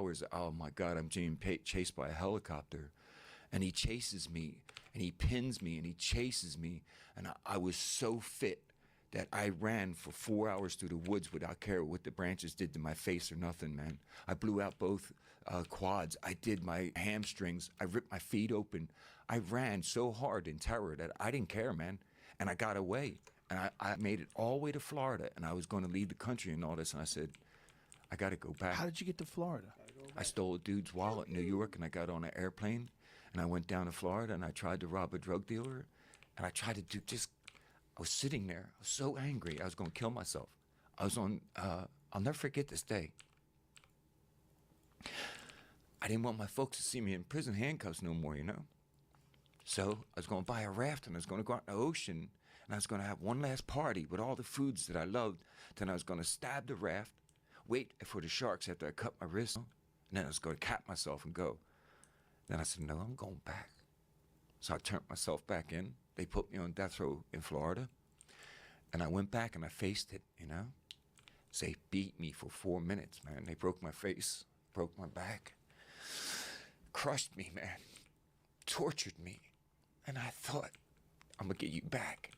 hours. Oh my God, I'm being chased by a helicopter. And he chases me, and he pins me, and he chases me. And I was so fit that I ran for 4 hours through the woods without caring what the branches did to my face or nothing, man. I blew out both quads. I did my hamstrings. I ripped my feet open. I ran so hard in terror that I didn't care, man. And I got away. And I made it all the way to Florida, and I was going to leave the country and all this. And I said, I got to go back. How did you get to Florida? I stole a dude's wallet in New York, and I got on an airplane, and I went down to Florida, and I tried to rob a drug dealer, and I tried to do just, I was sitting there, I was so angry, I was going to kill myself. I was on, I'll never forget this day. I didn't want my folks to see me in prison handcuffs no more, you know? So I was going to buy a raft, and I was going to go out in the ocean, and I was going to have one last party with all the foods that I loved. Then I was going to stab the raft, wait for the sharks after I cut my wrist, and then I was going to cap myself and go. Then I said, no, I'm going back. So I turned myself back in. They put me on death row in Florida. And I went back and I faced it, you know? So they beat me for 4 minutes, man. They broke my face, broke my back, crushed me, man, tortured me. And I thought, I'm going to get you back.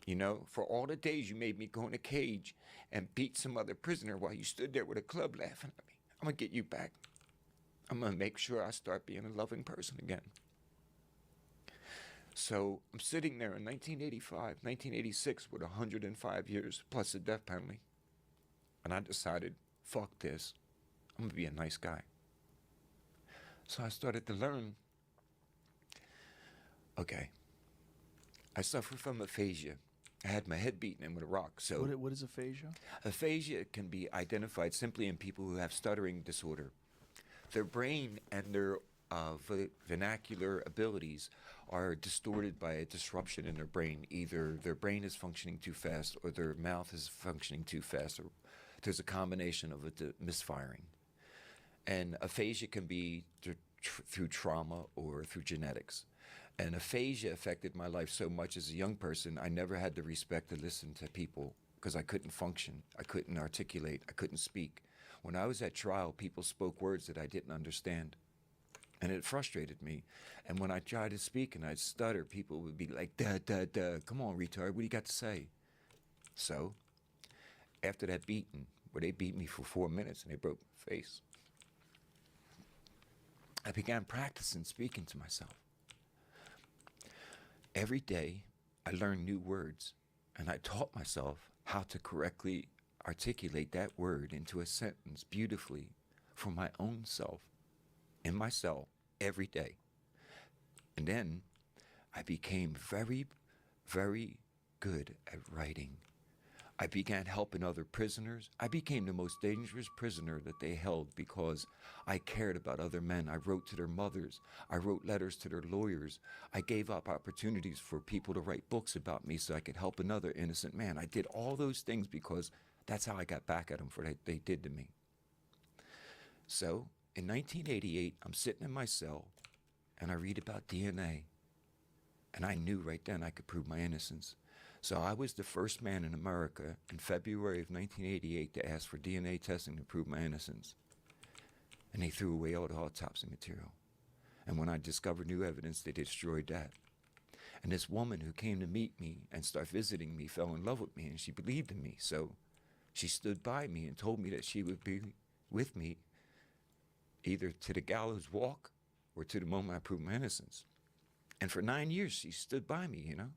You know, for all the days you made me go in a cage and beat some other prisoner while you stood there with a club laughing at me. I'm going to get you back. I'm going to make sure I start being a loving person again. So I'm sitting there in 1985, 1986 with 105 years plus the death penalty. And I decided, fuck this. I'm going to be a nice guy. So I started to learn, okay, I suffer from aphasia. I had my head beaten in with a rock. So What is aphasia? aphasia can be identified simply in people who have stuttering disorder. Their brain and their vernacular abilities are distorted by a disruption in their brain. Either their brain is functioning too fast or their mouth is functioning too fast, or there's a combination of it misfiring. And aphasia can be through trauma or through genetics. And aphasia affected my life so much as a young person, I never had the respect to listen to people because I couldn't function, I couldn't articulate, I couldn't speak. When I was at trial, people spoke words that I didn't understand. And it frustrated me. And when I tried to speak and I'd stutter, people would be like, duh, duh, duh, come on, retard, what do you got to say? So, after that beating, where they beat me for 4 minutes and they broke my face, I began practicing speaking to myself. Every day, I learned new words, and I taught myself how to correctly articulate that word into a sentence beautifully for my own self, in my cell, every day. And then I became very, very good at writing. I began helping other prisoners. I became the most dangerous prisoner that they held because I cared about other men. I wrote to their mothers. I wrote letters to their lawyers. I gave up opportunities for people to write books about me so I could help another innocent man. I did all those things because that's how I got back at them for what they did to me. So in 1988, I'm sitting in my cell and I read about DNA. And I knew right then I could prove my innocence. So I was the first man in America in February of 1988 to ask for DNA testing to prove my innocence. And they threw away all the autopsy material. And when I discovered new evidence, they destroyed that. And this woman who came to meet me and start visiting me fell in love with me, and she believed in me. So she stood by me and told me that she would be with me either to the gallows walk or to the moment I proved my innocence. And for 9 years, she stood by me, you know.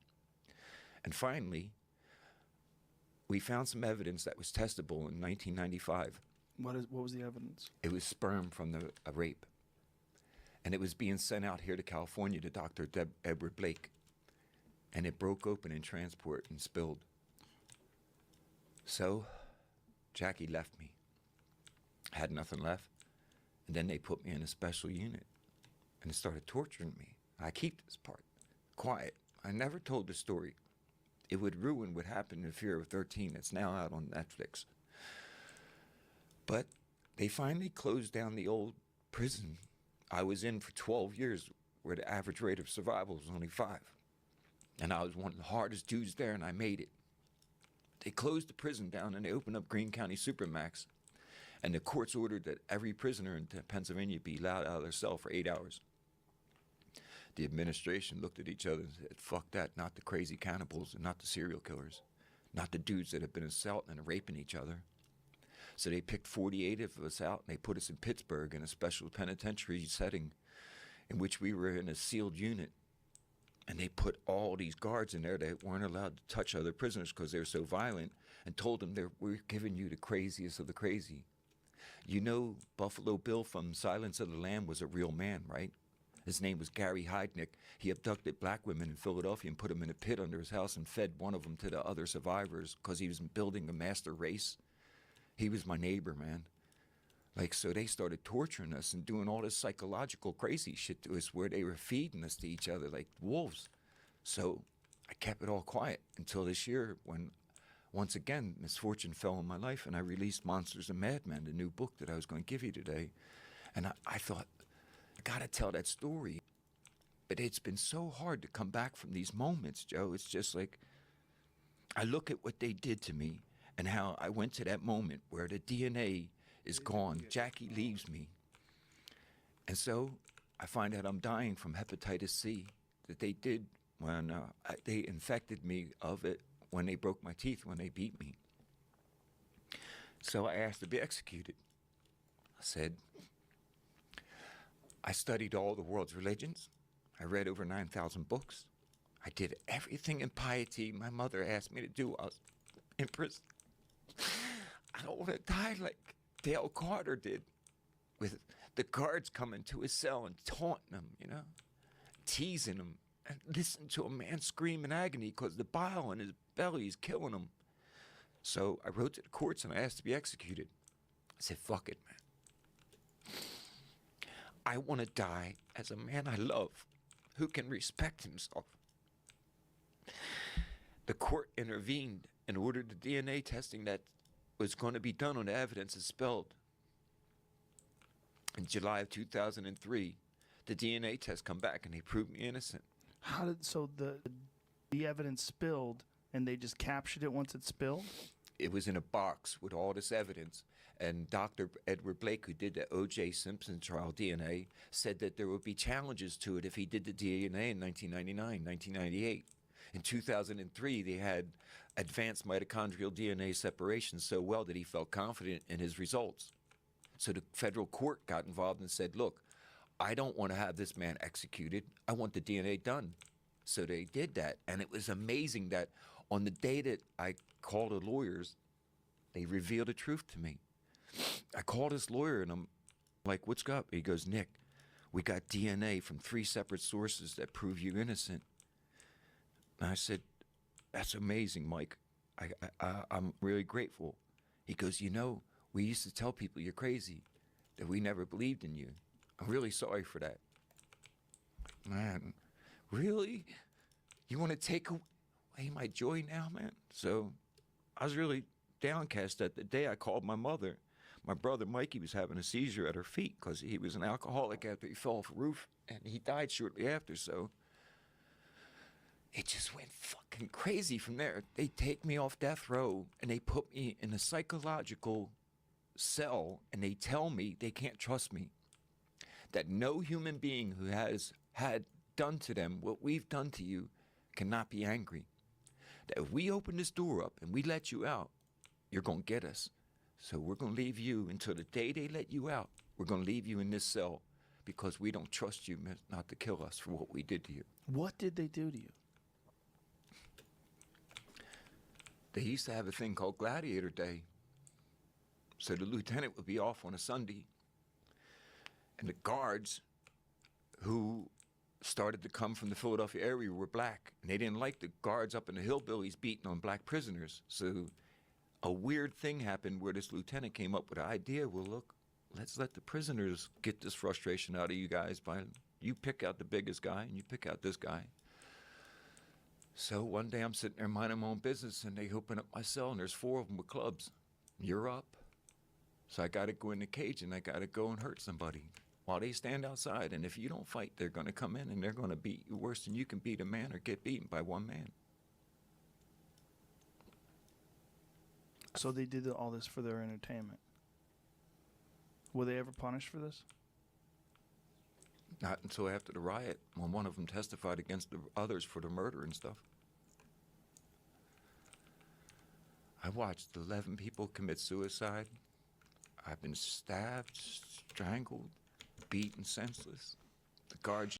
And finally, we found some evidence that was testable in 1995. What was the evidence? It was sperm from a rape. And it was being sent out here to California to Dr. Edward Blake. And it broke open in transport and spilled. So Jackie left me. I had nothing left. And then they put me in a special unit. And they started torturing me. I keep this part quiet. I never told the story. It would ruin what happened in Fear of 13. It's now out on Netflix. But they finally closed down the old prison I was in for 12 years, where the average rate of survival was only 5. And I was one of the hardest dudes there, and I made it. They closed the prison down, and they opened up Greene County Supermax. And the courts ordered that every prisoner in Pennsylvania be allowed out of their cell for 8 hours. The administration looked at each other and said, fuck that, not the crazy cannibals and not the serial killers, not the dudes that have been assaulting and raping each other. So they picked 48 of us out and they put us in Pittsburgh in a special penitentiary setting in which we were in a sealed unit. And they put all these guards in there that weren't allowed to touch other prisoners because they were so violent, and told them we're giving you the craziest of the crazy. You know Buffalo Bill from Silence of the Lamb was a real man, right? His name was Gary Heidnik. He abducted black women in Philadelphia and put them in a pit under his house and fed one of them to the other survivors because he was building a master race. He was my neighbor, man. Like, so they started torturing us and doing all this psychological crazy shit to us where they were feeding us to each other like wolves. So I kept it all quiet until this year when, once again, misfortune fell in my life and I released Monsters and Madmen, the new book that I was going to give you today. And I thought, I got to tell that story. But it's been so hard to come back from these moments, Joe. It's just like, I look at what they did to me and how I went to that moment where the DNA is gone. Jackie leaves me. And so I find out I'm dying from hepatitis C that they did when they infected me of it when they broke my teeth, when they beat me. So I asked to be executed. I said, I studied all the world's religions. I read over 9,000 books. I did everything in piety my mother asked me to do while I was in prison. I don't want to die like Dale Carter did, with the guards coming to his cell and taunting him, you know, teasing him, and listen to a man scream in agony because the bile in his belly is killing him. So I wrote to the courts and I asked to be executed. I said, fuck it, man. I want to die as a man I love who can respect himself. The court intervened and ordered the DNA testing that was going to be done on the evidence expelled. In July of 2003, the DNA test come back and they proved me innocent. How did the evidence spilled and they just captured it once it spilled? It was in a box with all this evidence, and Dr. Edward Blake, who did the O.J. Simpson trial DNA, said that there would be challenges to it if he did the DNA in 1999, 1998. In 2003, they had advanced mitochondrial DNA separation so well that he felt confident in his results. So the federal court got involved and said, look, I don't want to have this man executed. I want the DNA done. So they did that. And it was amazing that on the day that I called the lawyers, they revealed the truth to me. I called this lawyer and I'm like, what's up? He goes, Nick, we got DNA from 3 separate sources that prove you innocent. And I said, that's amazing, Mike. I'm really grateful. He goes, you know, we used to tell people you're crazy, that we never believed in you. I'm really sorry for that. Man, really? You want to take away my joy now, man? So I was really downcast that the day I called my mother. My brother Mikey was having a seizure at her feet because he was an alcoholic after he fell off a roof, and he died shortly after, so it just went fucking crazy from there. They take me off death row and they put me in a psychological cell and they tell me they can't trust me. That no human being who has had done to them what we've done to you cannot be angry. That if we open this door up and we let you out, you're going to get us. So we're going to leave you until the day they let you out. We're going to leave you in this cell because we don't trust you not to kill us for what we did to you. What did they do to you? They used to have a thing called Gladiator Day. So the lieutenant would be off on a Sunday. And the guards who started to come from the Philadelphia area were black. And they didn't like the guards up in the hillbillies beating on black prisoners. So a weird thing happened where this lieutenant came up with an idea. Well, look, let's let the prisoners get this frustration out of you guys by you pick out the biggest guy and you pick out this guy. So one day I'm sitting there minding my own business and they open up my cell and there's 4 of them with clubs. You're up. So I got to go in the cage and I got to go and hurt somebody while they stand outside. And if you don't fight, they're going to come in and they're going to beat you worse than you can beat a man or get beaten by one man. So they did all this for their entertainment. Were they ever punished for this? Not until after the riot, when one of them testified against the others for the murder and stuff. I watched 11 people commit suicide. I've been stabbed, strangled, beaten senseless. The guards